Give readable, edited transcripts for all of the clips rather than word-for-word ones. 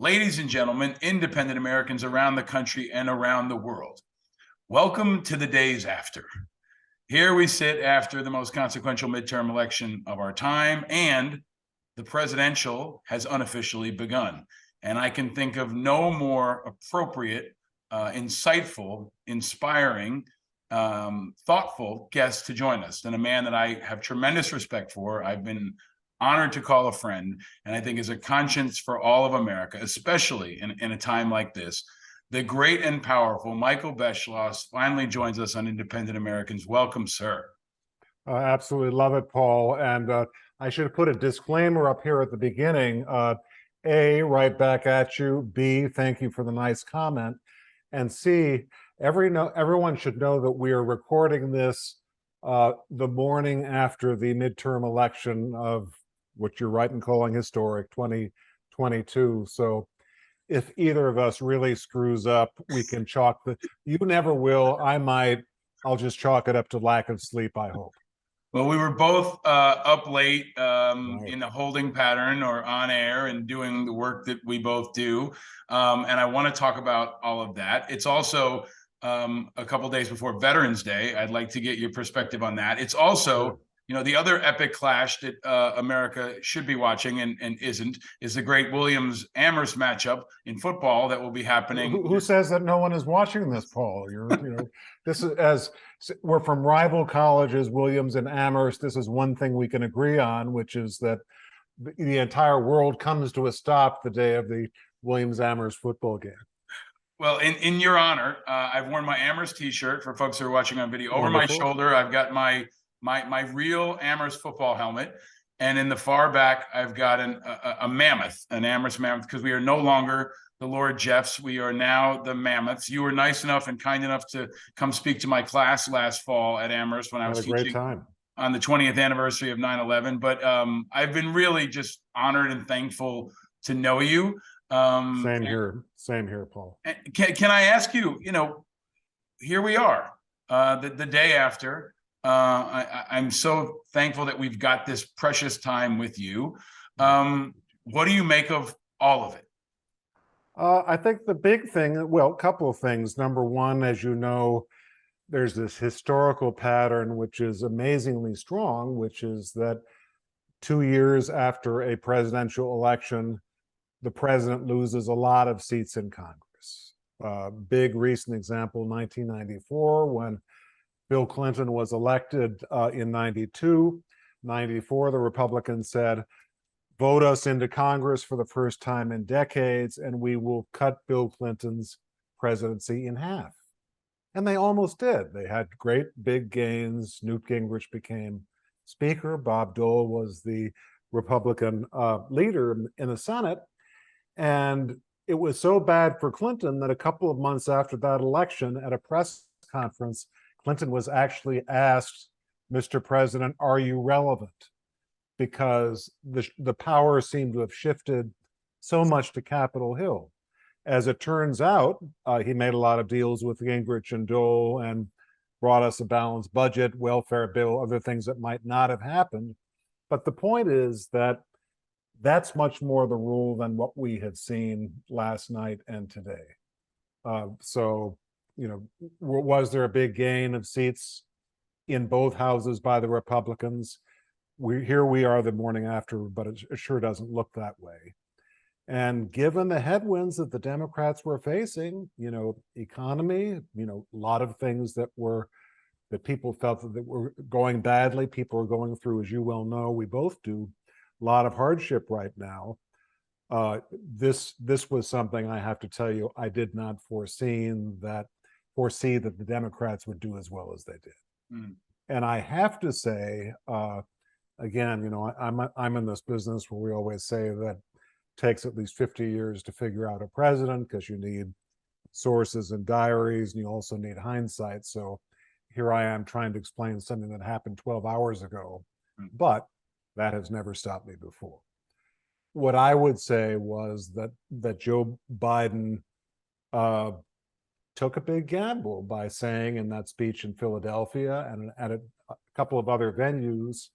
ladies and gentlemen, independent Americans around the country and around the world, welcome to the days after. Here we sit after the most consequential midterm election of our time, and the presidential has unofficially begun. And I can think of no more appropriate, insightful, inspiring, thoughtful guest to join us than a man that I have tremendous respect for. I've been honored to call a friend, and I think is a conscience for all of America, especially in a time like this. The great and powerful Michael Beschloss finally joins us on Independent Americans. Welcome, sir. Absolutely love it, Paul. And I should have put a disclaimer up here at the beginning. A, right back at you. B, thank you for the nice comment. And C, everyone should know that we are recording this the morning after the midterm election of what you're right in calling historic 2022. So if either of us really screws up, we can chalk you never will. I might. I'll just chalk it up to lack of sleep, I hope. Well, we were both up late Right. in a holding pattern or on air and doing the work that we both do. And I want to talk about all of that. It's also a couple days before Veterans Day. I'd like to get your perspective on that. It's also, the other epic clash that America should be watching and isn't is the great Williams-Amherst matchup in football that will be happening. Who says that no one is watching this, Paul? This is as we're from rival colleges, Williams and Amherst. This is one thing we can agree on, which is that the entire world comes to a stop the day of the Williams-Amherst football game. Well, in your honor, I've worn my Amherst T-shirt for folks who are watching on video. Over my shoulder, I've got my real Amherst football helmet, and in the far back, I've got a mammoth, an Amherst mammoth, because we are no longer the Lord Jeffs. We are now the Mammoths. You were nice enough and kind enough to come speak to my class last fall at Amherst when I was teaching on the 20th anniversary of 9/11. But I've been really just honored and thankful to know you. Same here, Paul. Can I ask you, here we are, the day after. I'm so thankful that we've got this precious time with you. What do you make of all of it? I think the big thing, well, a couple of things. Number one, as you know, there's this historical pattern which is amazingly strong, which is that 2 years after a presidential election, the president loses a lot of seats in Congress. Big recent example, 1994, when Bill Clinton was elected in 92. 94, the Republicans said, vote us into Congress for the first time in decades, and we will cut Bill Clinton's presidency in half. And they almost did. They had great big gains. Newt Gingrich became Speaker. Bob Dole was the Republican leader in the Senate. And it was so bad for Clinton that a couple of months after that election, at a press conference, Clinton was actually asked, Mr. President, are you relevant? Because the power seemed to have shifted so much to Capitol Hill. As it turns out, he made a lot of deals with Gingrich and Dole and brought us a balanced budget, welfare bill, other things that might not have happened. But the point is that that's much more the rule than what we have seen last night and today. Was there a big gain of seats in both houses by the Republicans? Here we are the morning after, but it sure doesn't look that way. And given the headwinds that the Democrats were facing, economy, a lot of things that people felt that were going badly, people are going through, as you well know, we both do, a lot of hardship right now. This was something I have to tell you, I did not foresee that the Democrats would do as well as they did. And I have to say, again, I'm in this business where we always say that it takes at least 50 years to figure out a president because you need sources and diaries, and you also need hindsight. So here I am trying to explain something that happened 12 hours ago, but that has never stopped me before. What I would say was that Joe Biden took a big gamble by saying in that speech in Philadelphia and at a couple of other venues,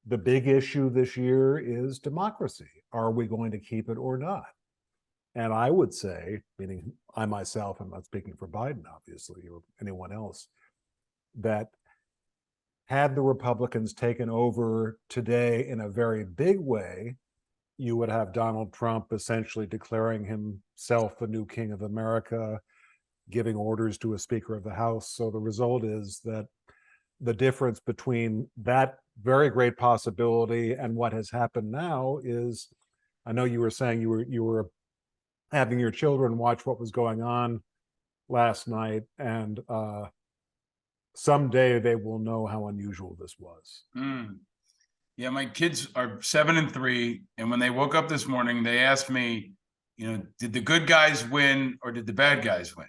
the big issue this year is democracy. Are we going to keep it or not? And I would say, meaning I myself, I'm not speaking for Biden, obviously, or anyone else, that had the Republicans taken over today in a very big way, you would have Donald Trump essentially declaring himself the new king of America, giving orders to a Speaker of the House. So the result is that the difference between that very great possibility and what has happened now is, I know you were saying you were having your children watch what was going on last night, and someday they will know how unusual this was. Mm. Yeah, my kids are 7 and 3, and when they woke up this morning, they asked me, did the good guys win or did the bad guys win?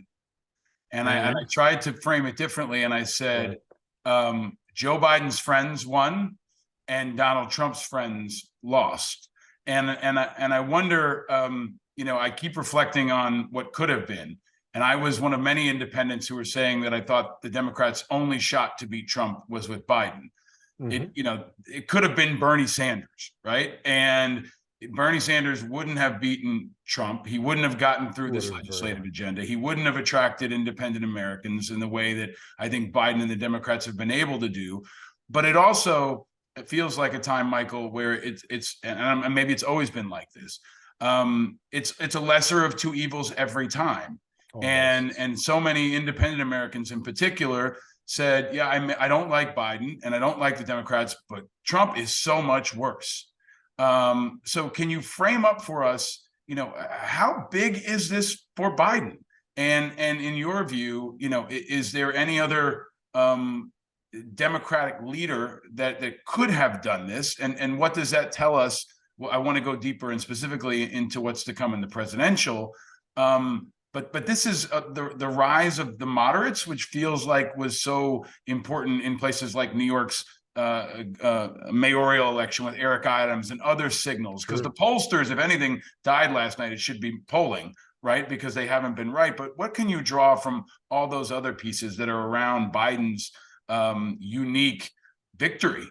And I tried to frame it differently, and I said, Joe Biden's friends won, and Donald Trump's friends lost. And I wonder, I keep reflecting on what could have been. And I was one of many independents who were saying that I thought the Democrats' only shot to beat Trump was with Biden. It could have been Bernie Sanders, right? And Bernie Sanders wouldn't have beaten Trump. He wouldn't have gotten through this legislative agenda. He wouldn't have attracted independent Americans in the way that I think Biden and the Democrats have been able to do. But it feels like a time, Michael, where it's and maybe it's always been like this. It's a lesser of two evils every time. And so many independent Americans in particular said, yeah, I don't like Biden and I don't like the Democrats, but Trump is so much worse. So can you frame up for us, how big is this for Biden? And in your view, is there any other Democratic leader that could have done this? And what does that tell us? Well, I want to go deeper and specifically into what's to come in the presidential. But this is the rise of the moderates, which feels like was so important in places like New York's mayoral election with Eric Adams and other signals. Because the pollsters, if anything, died last night. It should be polling, right? Because they haven't been right. But what can you draw from all those other pieces that are around Biden's unique victory?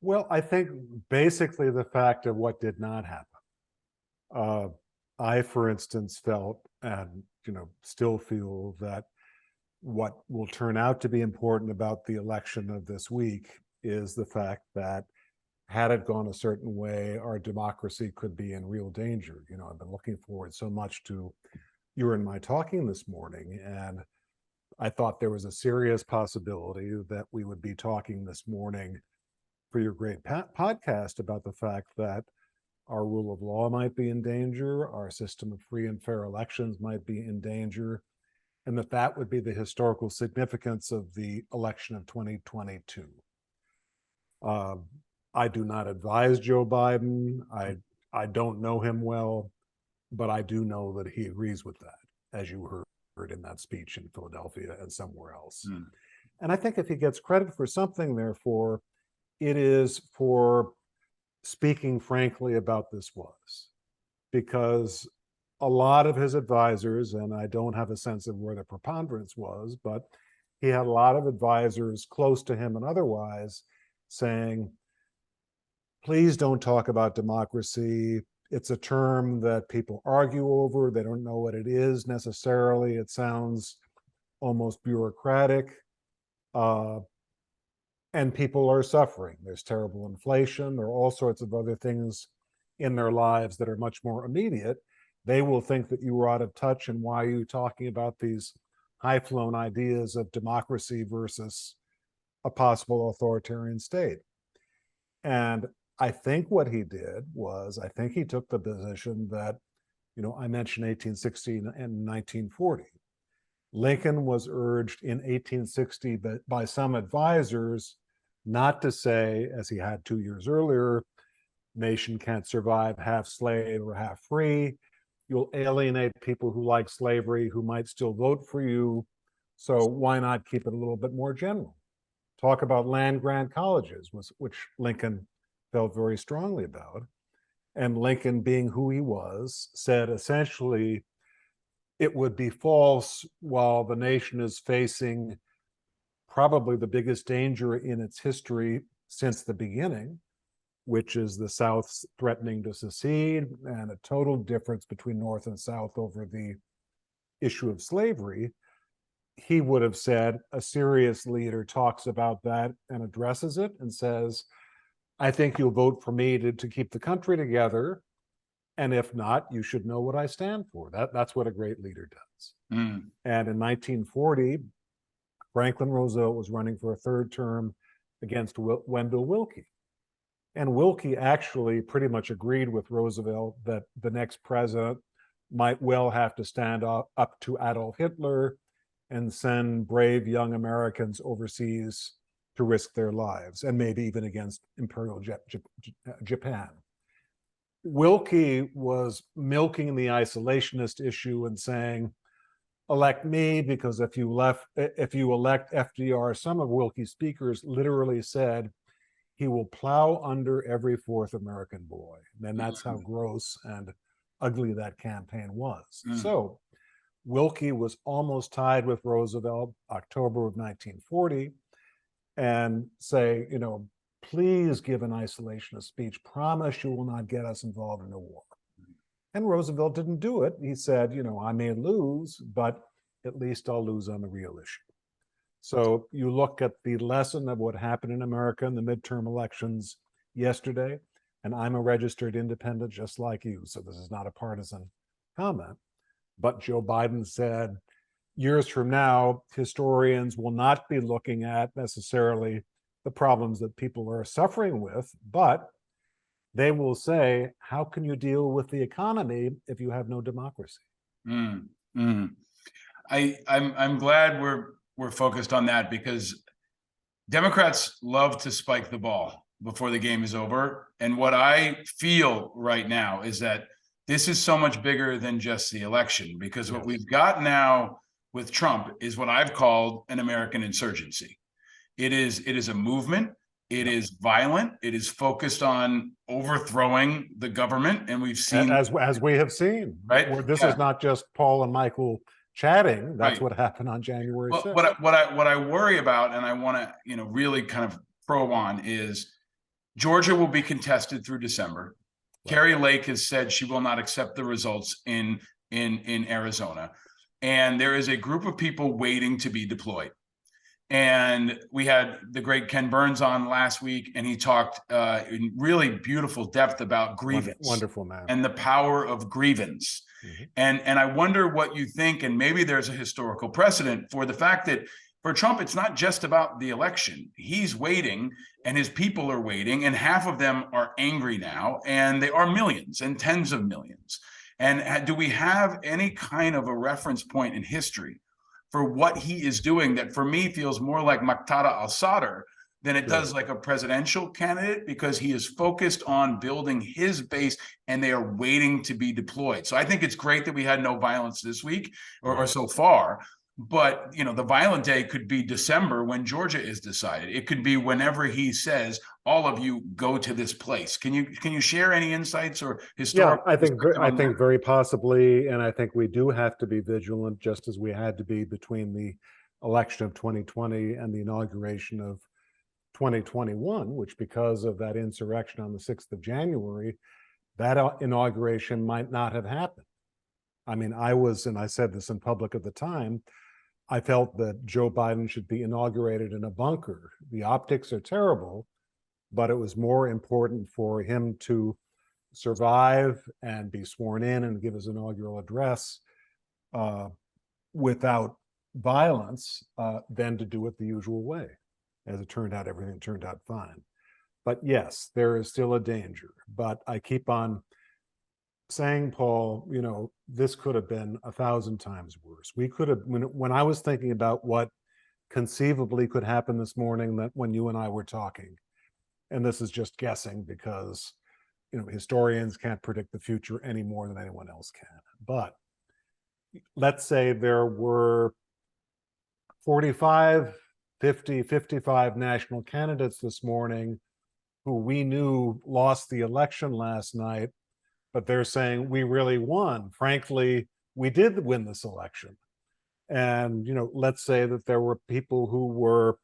Well, I think basically the fact of what did not happen. I, for instance, felt and still feel that what will turn out to be important about the election of this week is the fact that had it gone a certain way, our democracy could be in real danger. I've been looking forward so much to you and my talking this morning, and I thought there was a serious possibility that we would be talking this morning for your great podcast about the fact that our rule of law might be in danger, our system of free and fair elections might be in danger, and that would be the historical significance of the election of 2022. I do not advise Joe Biden. I don't know him well, but I do know that he agrees with that, as you heard in that speech in Philadelphia and somewhere else. And I think if he gets credit for something, therefore, it is for speaking frankly about this was, because a lot of his advisors, and I don't have a sense of where the preponderance was, but he had a lot of advisors close to him and otherwise saying, please don't talk about democracy. It's a term that people argue over. They don't know what it is necessarily. It sounds almost bureaucratic. And people are suffering. There's terrible inflation. There are all sorts of other things in their lives that are much more immediate. They will think that you were out of touch, and why are you talking about these high-flown ideas of democracy versus a possible authoritarian state? And I think what he did was, I think he took the position that, I mentioned 1860 and 1940. Lincoln was urged in 1860 by some advisors not to say, as he had 2 years earlier, nation can't survive half slave or half free. You'll alienate people who like slavery, who might still vote for you. So why not keep it a little bit more general? Talk about land grant colleges, which Lincoln felt very strongly about. And Lincoln, being who he was, said essentially, it would be false while the nation is facing probably the biggest danger in its history since the beginning, which is the South threatening to secede, and a total difference between North and South over the issue of slavery, he would have said a serious leader talks about that and addresses it and says, I think you'll vote for me to keep the country together. And if not, you should know what I stand for. That's what a great leader does. Mm. And in 1940, Franklin Roosevelt was running for a third term against Wendell Willkie. And Willkie actually pretty much agreed with Roosevelt that the next president might well have to stand up to Adolf Hitler and send brave young Americans overseas to risk their lives, and maybe even against Imperial Japan. Willkie was milking the isolationist issue and saying, elect me, because if you elect FDR, some of Willkie's speakers literally said he will plow under every fourth American boy. And that's how gross and ugly that campaign was. So Willkie was almost tied with Roosevelt, October of 1940, and say, please give an isolationist speech. Promise you will not get us involved in a war. And Roosevelt didn't do it. He said, I may lose, but at least I'll lose on the real issue. So you look at the lesson of what happened in America in the midterm elections yesterday, and I'm a registered independent just like you, so this is not a partisan comment. But Joe Biden said, years from now, historians will not be looking at necessarily the problems that people are suffering with, but they will say, how can you deal with the economy if you have no democracy? Mm. Mm. I'm glad we're focused on that, because Democrats love to spike the ball before the game is over. And what I feel right now is that this is so much bigger than just the election, because what we've got now with Trump is what I've called an American insurgency. It is a movement. It is violent. It is focused on overthrowing the government, and we've seen, as we have seen, right? Where this is not just Paul and Michael chatting. That's what happened on January 6th. What I worry about, and I want to really kind of probe on, is Georgia will be contested through December. Right. Carrie Lake has said she will not accept the results in Arizona, and there is a group of people waiting to be deployed. And we had the great Ken Burns on last week, and he talked in really beautiful depth about grievance. Wonderful man. And the power of grievance. Mm-hmm. And I wonder what you think, and maybe there's a historical precedent for the fact that for Trump, it's not just about the election. He's waiting, and his people are waiting, and half of them are angry now, and they are millions and tens of millions. And do we have any kind of a reference point in history for what he is doing that for me feels more like Muqtada al-Sadr than it does like a presidential candidate, because he is focused on building his base and they are waiting to be deployed. So I think it's great that we had no violence this week or so far. But, the violent day could be December when Georgia is decided. It could be whenever he says, all of you go to this place. Can you share any insights or historical? Yeah, I think very possibly. And I think we do have to be vigilant, just as we had to be between the election of 2020 and the inauguration of 2021, which, because of that insurrection on the 6th of January, that inauguration might not have happened. I mean, and I said this in public at the time, I felt that Joe Biden should be inaugurated in a bunker. The optics are terrible, but it was more important for him to survive and be sworn in and give his inaugural address without violence than to do it the usual way. As it turned out, everything turned out fine. But yes, there is still a danger. But I keep on saying, Paul, this could have been 1,000 times worse. We could have, when I was thinking about what conceivably could happen this morning, that when you and I were talking, and this is just guessing because, historians can't predict the future any more than anyone else can. But let's say there were 45, 50, 55 national candidates this morning who we knew lost the election last night, but they're saying we really won. Frankly, we did win this election. And, let's say that there were people who were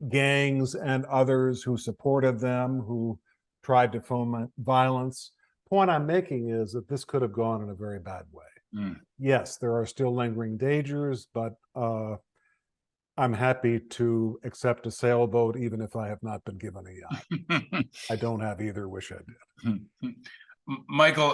gangs and others who supported them, who tried to foment violence. Point I'm making is that this could have gone in a very bad way. Yes, there are still lingering dangers, but I'm happy to accept a sailboat even if I have not been given a yacht. I don't have either, wish I did. Michael,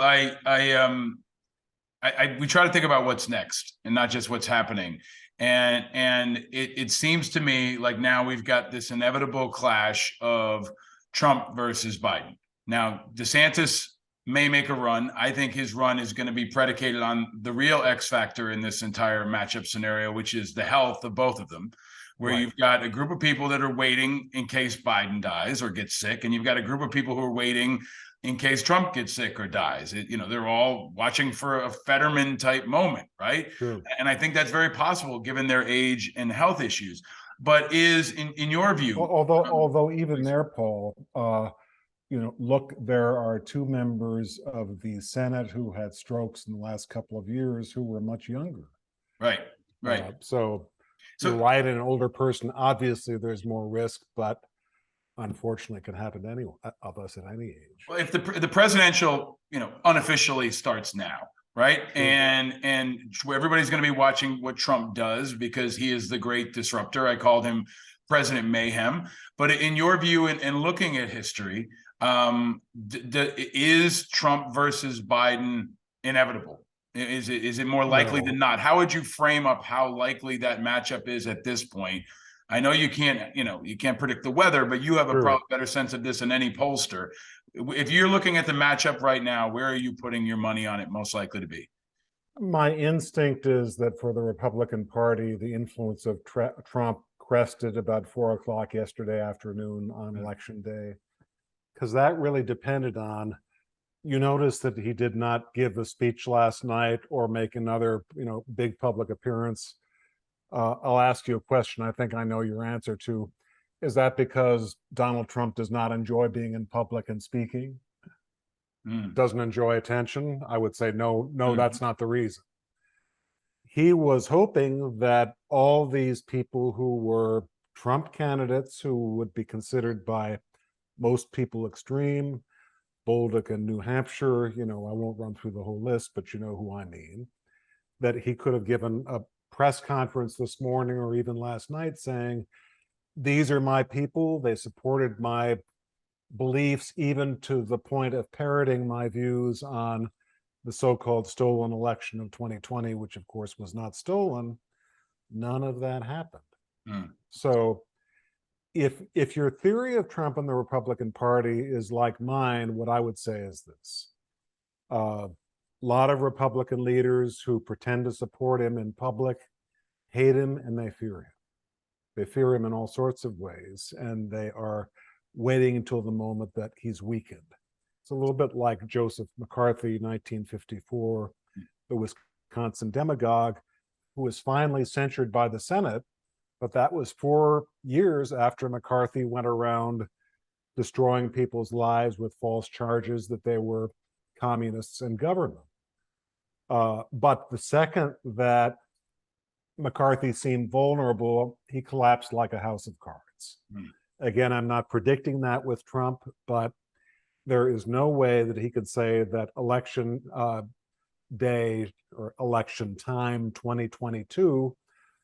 we try to think about what's next and not just what's happening. And it seems to me like now we've got this inevitable clash of Trump versus Biden. Now, DeSantis may make a run. I think his run is going to be predicated on the real X factor in this entire matchup scenario, which is the health of both of them, where right. You've got a group of people that are waiting in case Biden dies or gets sick, and you've got a group of people who are waiting in case Trump gets sick or dies. They're all watching for a Fetterman type moment, right? True. And I think that's very possible given their age and health issues. But is in your view, although even there, Paul, look, there are two members of the Senate who had strokes in the last couple of years who were much younger. Right. So you're right, in an older person, obviously there's more risk, but unfortunately it can happen to any of us at any age. Well, if the presidential, unofficially starts now, right? Sure. And everybody's going to be watching what Trump does because he is the great disruptor. I called him President Mayhem. But in your view, and looking at history, is Trump versus Biden inevitable? Is it more likely than not? How would you frame up how likely that matchup is at this point? I know you can't predict the weather, but you have a probably better sense of this than any pollster. If you're looking at the matchup right now, where are you putting your money on it most likely to be? My instinct is that for the Republican Party, the influence of Trump crested about 4 o'clock yesterday afternoon on election day, because that really depended on, you notice that he did not give a speech last night or make another, big public appearance. I'll ask you a question I think I know your answer to. Is that because Donald Trump does not enjoy being in public and speaking? Doesn't enjoy attention? I would say no, that's not the reason. He was hoping that all these people who were Trump candidates, who would be considered by most people extreme, Bolduc in New Hampshire, I won't run through the whole list, but you know who I mean, that he could have given a press conference this morning or even last night saying, these are my people, they supported my beliefs, even to the point of parroting my views on the so-called stolen election of 2020, which of course was not stolen. None of that happened. So if your theory of Trump and the Republican Party is like mine, what I would say is this. A lot of Republican leaders who pretend to support him in public hate him and they fear him. They fear him in all sorts of ways, and they are waiting until the moment that he's weakened. It's a little bit like Joseph McCarthy, 1954, the Wisconsin demagogue, who was finally censured by the Senate, but that was 4 years after McCarthy went around destroying people's lives with false charges that they were communists in government. But the second that McCarthy seemed vulnerable, he collapsed like a house of cards. Again, I'm not predicting that with Trump, but there is no way that he could say that election day or election time 2022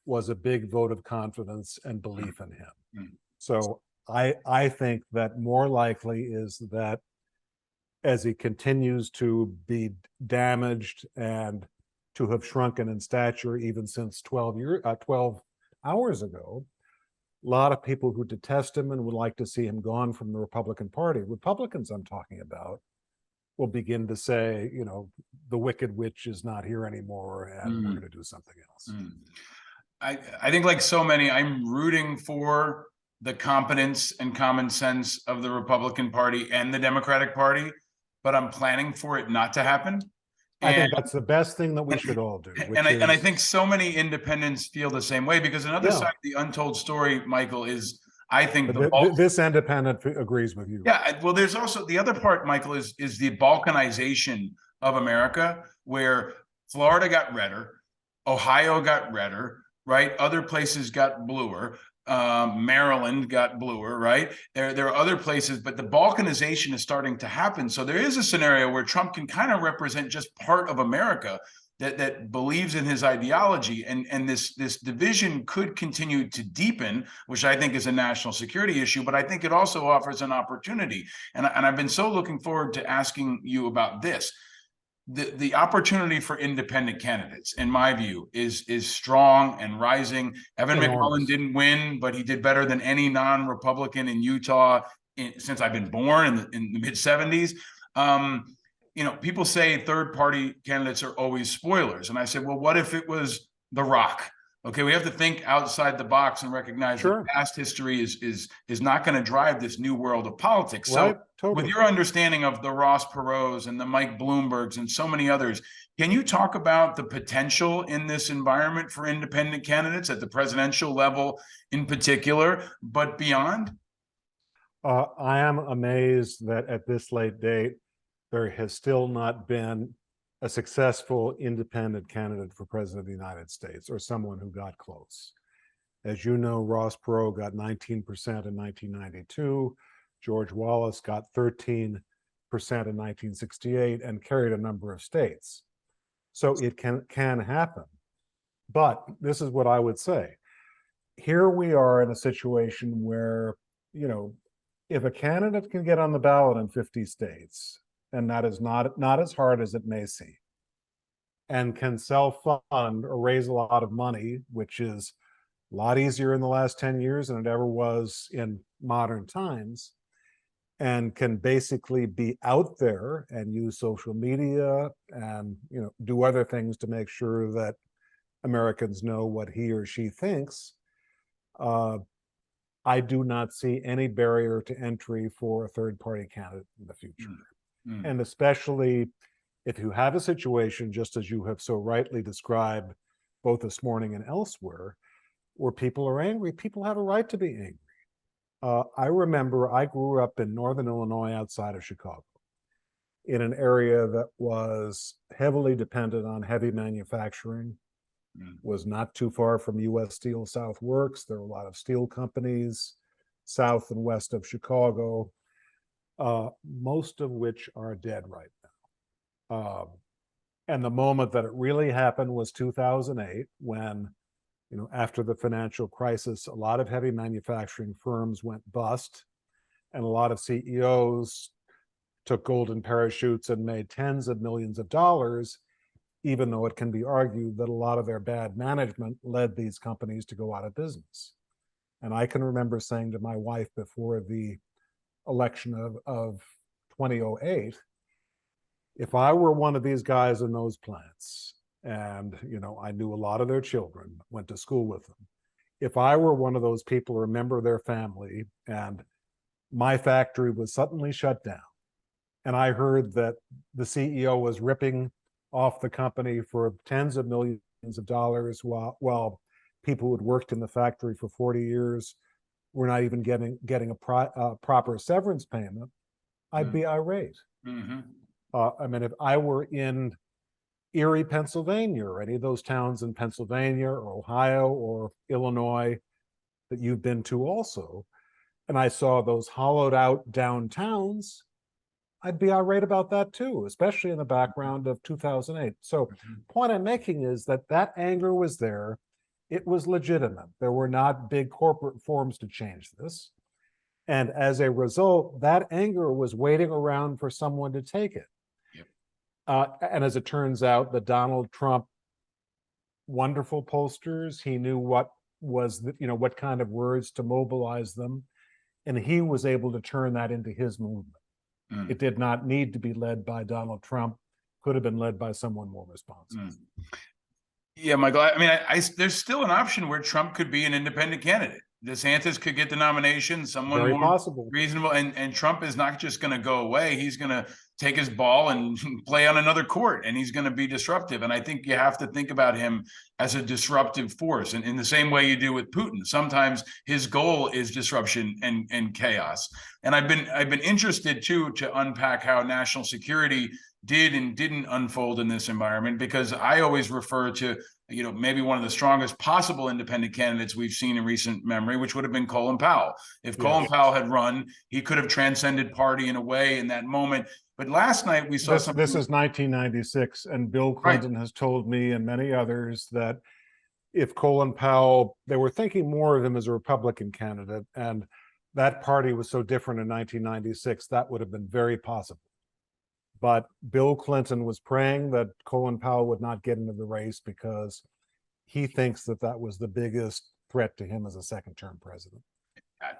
was a big vote of confidence and belief in him. So I think that more likely is that as he continues to be damaged and to have shrunken in stature even since 12 hours ago, a lot of people who detest him and would like to see him gone from the Republican Party, Republicans I'm talking about, will begin to say, the wicked witch is not here anymore and we're going to do something else. I think like so many, I'm rooting for the competence and common sense of the Republican Party and the Democratic Party, but I'm planning for it not to happen. I think that's the best thing that we should all do. And I think so many independents feel the same way, because another side of the untold story, Michael, is I think this independent agrees with you. Yeah, well, there's also the other part, Michael, is the balkanization of America, where Florida got redder, Ohio got redder, right? Other places got bluer. Maryland got bluer, right? There are other places, but the balkanization is starting to happen. So there is a scenario where Trump can kind of represent just part of America that believes in his ideology, and this division could continue to deepen, which I think is a national security issue. But I think it also offers an opportunity, and I've been so looking forward to asking you about this. The opportunity for independent candidates, in my view, is strong and rising. Evan McMullen didn't win, but he did better than any non-Republican in Utah since I've been born in the mid 70s. People say third-party candidates are always spoilers, and I said, well, what if it was The Rock? Okay, we have to think outside the box and recognize that past history is not going to drive this new world of politics. Right, so, totally. with your understanding of the Ross Perot's and the Mike Bloombergs and so many others, can you talk about the potential in this environment for independent candidates at the presidential level, in particular, but beyond? I am amazed that at this late date, there has still not been a successful independent candidate for president of the United States, or someone who got close. As you know, Ross Perot got 19% in 1992. George Wallace got 13% in 1968 and carried a number of states. So it can happen. But this is what I would say. Here we are in a situation where, if a candidate can get on the ballot in 50 states, and that is not as hard as it may seem, and can self-fund or raise a lot of money, which is a lot easier in the last 10 years than it ever was in modern times, and can basically be out there and use social media and do other things to make sure that Americans know what he or she thinks, I do not see any barrier to entry for a third-party candidate in the future. Mm. And especially if you have a situation, just as you have so rightly described, both this morning and elsewhere, where people are angry, people have a right to be angry. I remember I grew up in northern Illinois outside of Chicago, in an area that was heavily dependent on heavy manufacturing, was not too far from U.S. Steel South Works. There were a lot of steel companies south and west of Chicago, most of which are dead right now. And the moment that it really happened was 2008, when, after the financial crisis, a lot of heavy manufacturing firms went bust, and a lot of CEOs took golden parachutes and made tens of millions of dollars, even though it can be argued that a lot of their bad management led these companies to go out of business. And I can remember saying to my wife before the election of 2008, if I were one of these guys in those plants, and I knew a lot of their children, went to school with them, if I were one of those people or a member of their family, and my factory was suddenly shut down, and I heard that the CEO was ripping off the company for tens of millions of dollars while people who had worked in the factory for 40 years were not even getting a proper severance payment, I'd be irate. Mm-hmm. If I were in Erie, Pennsylvania, or any of those towns in Pennsylvania or Ohio or Illinois that you've been to also, and I saw those hollowed out downtowns, I'd be irate about that too, especially in the background of 2008. So point I'm making is that anger was there. It was legitimate. There were not big corporate forums to change this. And as a result, that anger was waiting around for someone to take it. Yep. And as it turns out, the Donald Trump wonderful posters, he knew what kind of words to mobilize them. And he was able to turn that into his movement. It did not need to be led by Donald Trump. Could have been led by someone more responsible. Yeah, Michael, there's still an option where Trump could be an independent candidate. DeSantis could get the nomination, someone very more possible, reasonable, and Trump is not just going to go away. He's going to take his ball and play on another court, and he's going to be disruptive. And I think you have to think about him as a disruptive force, and in the same way you do with Putin. Sometimes his goal is disruption and chaos. And I've been interested too to unpack how national security did and didn't unfold in this environment, because I always refer to, maybe one of the strongest possible independent candidates we've seen in recent memory, which would have been Colin Powell. If Colin Powell had run, he could have transcended party in a way in that moment. But last night we saw something. This is 1996, and Bill Clinton has told me and many others that if Colin Powell, they were thinking more of him as a Republican candidate, and that party was so different in 1996, that would have been very possible. But Bill Clinton was praying that Colin Powell would not get into the race because he thinks that that was the biggest threat to him as a second-term president.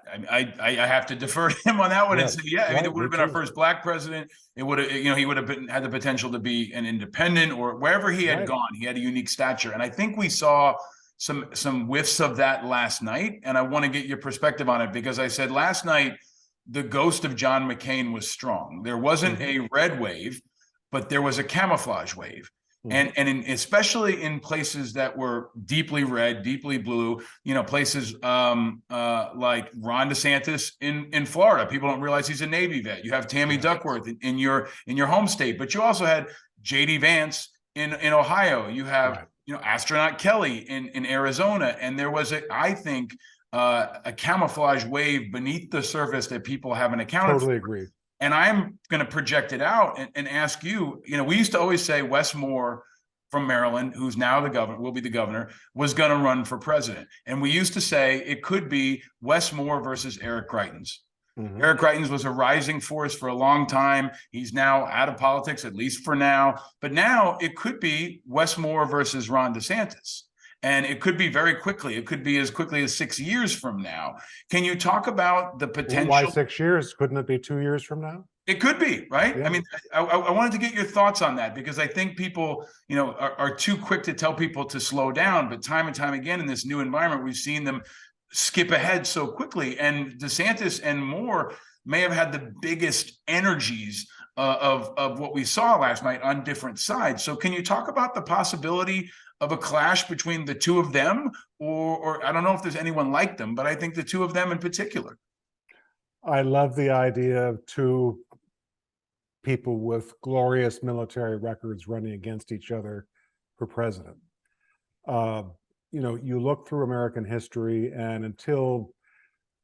I have to defer to him on that one and say, it would have been our first Black president. It would have, he would have had the potential to be an independent, or wherever he had gone, he had a unique stature. And I think we saw some whiffs of that last night. And I want to get your perspective on it, because I said last night, the ghost of John McCain was strong. There wasn't a red wave, but there was a camouflage wave. And especially in places that were deeply red, deeply blue, places like Ron DeSantis in Florida. People don't realize he's a Navy vet. You have Tammy Duckworth in your home state, but you also had J.D. Vance in Ohio. You have astronaut Kelly in Arizona, and there was I think a camouflage wave beneath the surface that people haven't accounted for. Totally agree. And I'm going to project it out and ask you, we used to always say Wes Moore from Maryland, who's now the governor, will be the governor, was going to run for president. And we used to say it could be Wes Moore versus Eric Greitens. Eric Greitens was a rising force for a long time. He's now out of politics, at least for now. But now it could be Wes Moore versus Ron DeSantis. And it could be very quickly. It could be as quickly as 6 years from now. Can you talk about the potential? Why 6 years? Couldn't it be 2 years from now? It could be, right? Yeah. I mean, I wanted to get your thoughts on that, because I think people, are too quick to tell people to slow down. But time and time again in this new environment, we've seen them skip ahead so quickly. And DeSantis and Moore may have had the biggest energies of what we saw last night on different sides. So can you talk about the possibility of a clash between the two of them, or I don't know if there's anyone like them, but I think the two of them in particular? I love the idea of two people with glorious military records running against each other for president. You look through American history, and until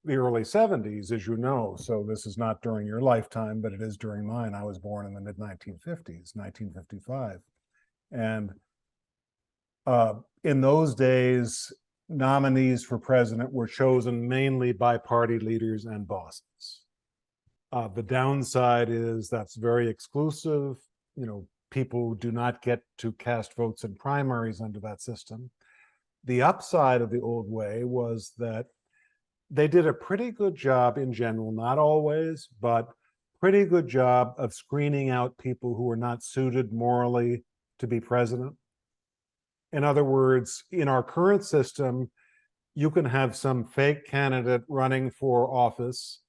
the early 70s, as you know, so this is not during your lifetime, but it is during mine. I was born in the mid-1950s, 1955. And in those days, nominees for president were chosen mainly by party leaders and bosses. The downside is that's very exclusive. People do not get to cast votes in primaries under that system. The upside of the old way was that they did a pretty good job in general, not always, but pretty good job of screening out people who were not suited morally to be president. In other words, in our current system, you can have some fake candidate running for office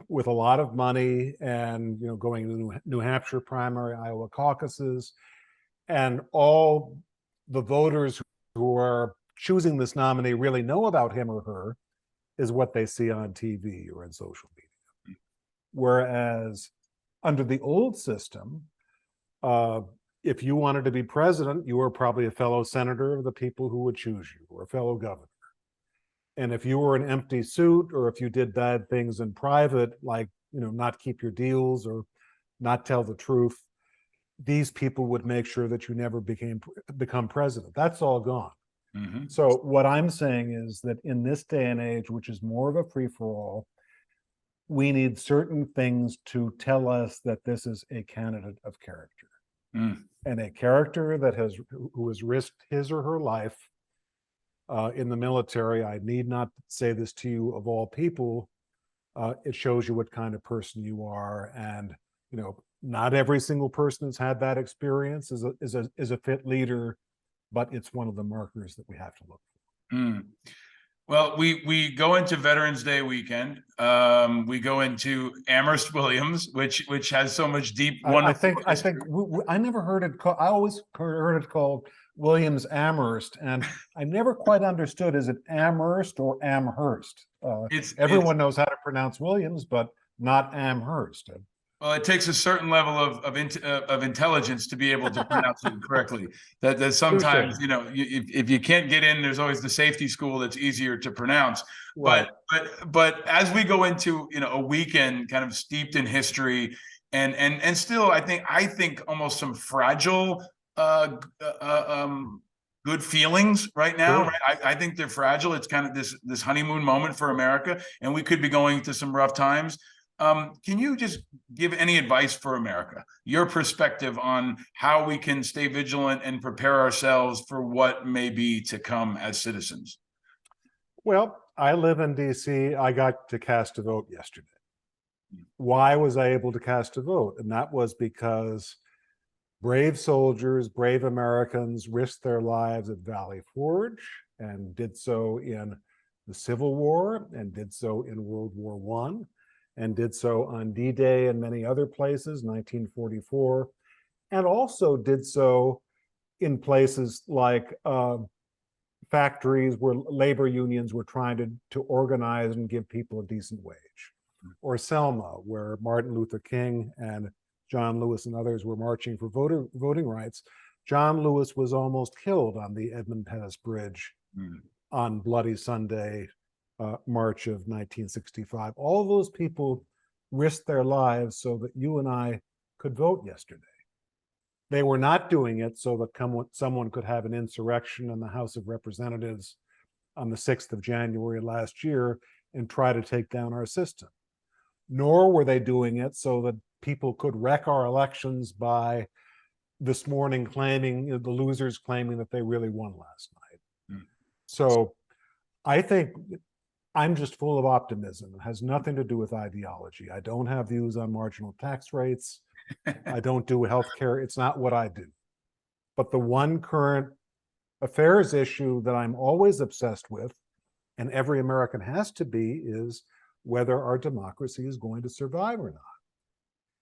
with a lot of money and going to New Hampshire primary, Iowa caucuses, and all the voters who are choosing this nominee really know about him or her is what they see on TV or in social media. Whereas under the old system, if you wanted to be president, you were probably a fellow senator of the people who would choose you, or a fellow governor. And if you were an empty suit, or if you did bad things in private, like not keep your deals or not tell the truth, these people would make sure that you never become president. That's all gone. So what I'm saying is that in this day and age, which is more of a free-for-all, we need certain things to tell us that this is a candidate of character. And a character who has risked his or her life in the military. I need not say this to you, of all people. It shows you what kind of person you are, and not every single person has had that experience is a fit leader, but it's one of the markers that we have to look for. Well, we go into Veterans Day weekend. We go into Amherst Williams, which has so much deep. I think I never heard it called. I always heard it called Williams Amherst, and I never quite understood: is it Amherst or Amherst? Everyone knows how to pronounce Williams, but not Amherst. Well, it takes a certain level of intelligence to be able to pronounce it correctly. That sometimes, Touche. you know, if you can't get in, there's always the safety school that's easier to pronounce. Right. But as we go into, you know, a weekend kind of steeped in history, and still, I think almost some fragile good feelings right now, Sure. right? I think they're fragile. It's kind of this honeymoon moment for America, and we could be going through some rough times. Can you just give any advice for America, your perspective on how we can stay vigilant and prepare ourselves for what may be to come as citizens? Well, I live in DC. I got to cast a vote yesterday. Why was I able to cast a vote? And that was because brave soldiers, brave Americans risked their lives at Valley Forge and did so in the Civil War and did so in World War One and did so on D-Day and many other places, 1944, and also did so in places like factories where labor unions were trying to organize and give people a decent wage, or Selma, where Martin Luther King and John Lewis and others were marching for voting rights. John Lewis was almost killed on the Edmund Pettus Bridge on Bloody Sunday, March of 1965. All those people risked their lives so that you and I could vote yesterday. They were not doing it so that someone could have an insurrection in the House of Representatives on the 6th of January last year and try to take down our system. Nor were they doing it so that people could wreck our elections by this morning claiming, the losers claiming that they really won last night. So I think I'm just full of optimism. It has nothing to do with ideology. I don't have views on marginal tax rates. I don't do healthcare. It's not what I do. But the one current affairs issue that I'm always obsessed with, and every American has to be, is whether our democracy is going to survive or not.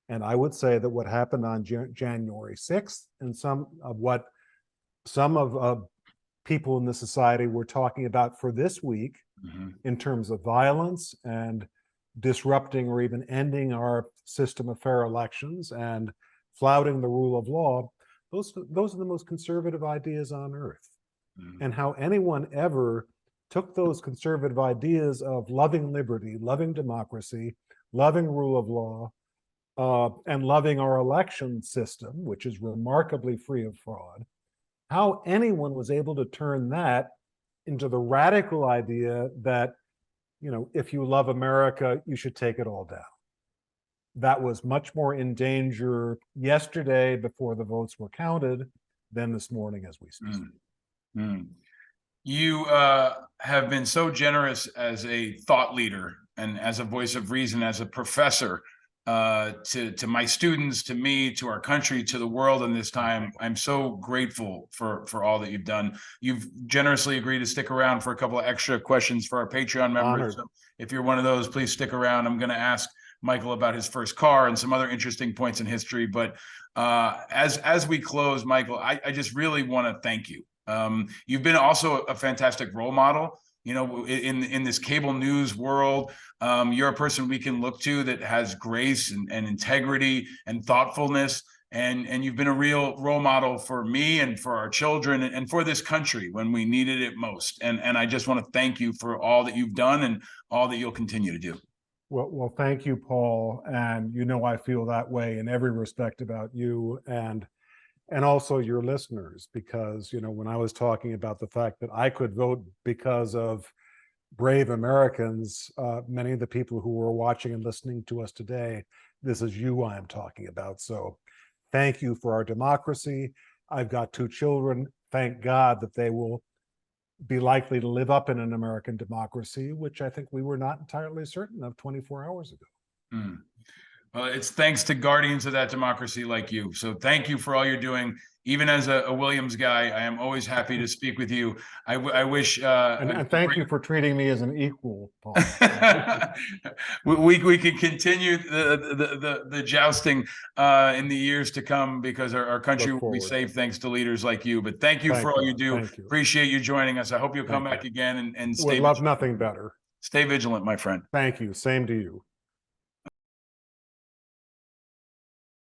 And I would say that what happened on January 6th and some of people in the society were talking about for this week in terms of violence and disrupting or even ending our system of fair elections and flouting the rule of law, those are the most conservative ideas on earth. And how anyone ever took those conservative ideas of loving liberty, loving democracy, loving rule of law, and loving our election system, which is remarkably free of fraud, how anyone was able to turn that into the radical idea that, you know, if you love America, you should take it all down. That was much more in danger yesterday before the votes were counted than this morning as we speak. You have been so generous as a thought leader and as a voice of reason, as a professor, to my students, to me, to our country, to the world in this time. I'm so grateful for all that you've done. You've generously agreed to stick around for a couple of extra questions for our Patreon members. So if you're one of those, please stick around. I'm going to ask Michael about his first car and some other interesting points in history. But as we close, Michael, I just really want to thank you. You've been also a fantastic role model. You know, in this cable news world, you're a person we can look to that has grace and integrity and thoughtfulness. And you've been a real role model for me and for our children and for this country when we needed it most. And I just want to thank you for all that you've done and all that you'll continue to do. Well, thank you, Paul. And you know, I feel that way in every respect about you and also your listeners, because, you know, when I was talking about the fact that I could vote because of brave Americans, many of the people who were watching and listening to us today, this is you I'm talking about. So thank you for our democracy. I've got 2 children. Thank God that they will be likely to live up in an American democracy, which I think we were not entirely certain of 24 hours ago. Well, it's thanks to guardians of that democracy like you. So thank you for all you're doing. Even as a Williams guy, I am always happy to speak with you. I wish. And thank you for treating me as an equal, Paul. we can continue the jousting in the years to come, because our country will be safe thanks to leaders like you. But thank you for all you do. Appreciate you joining us. I hope you'll come back again and stay. Would love nothing better. Stay vigilant, my friend. Thank you. Same to you.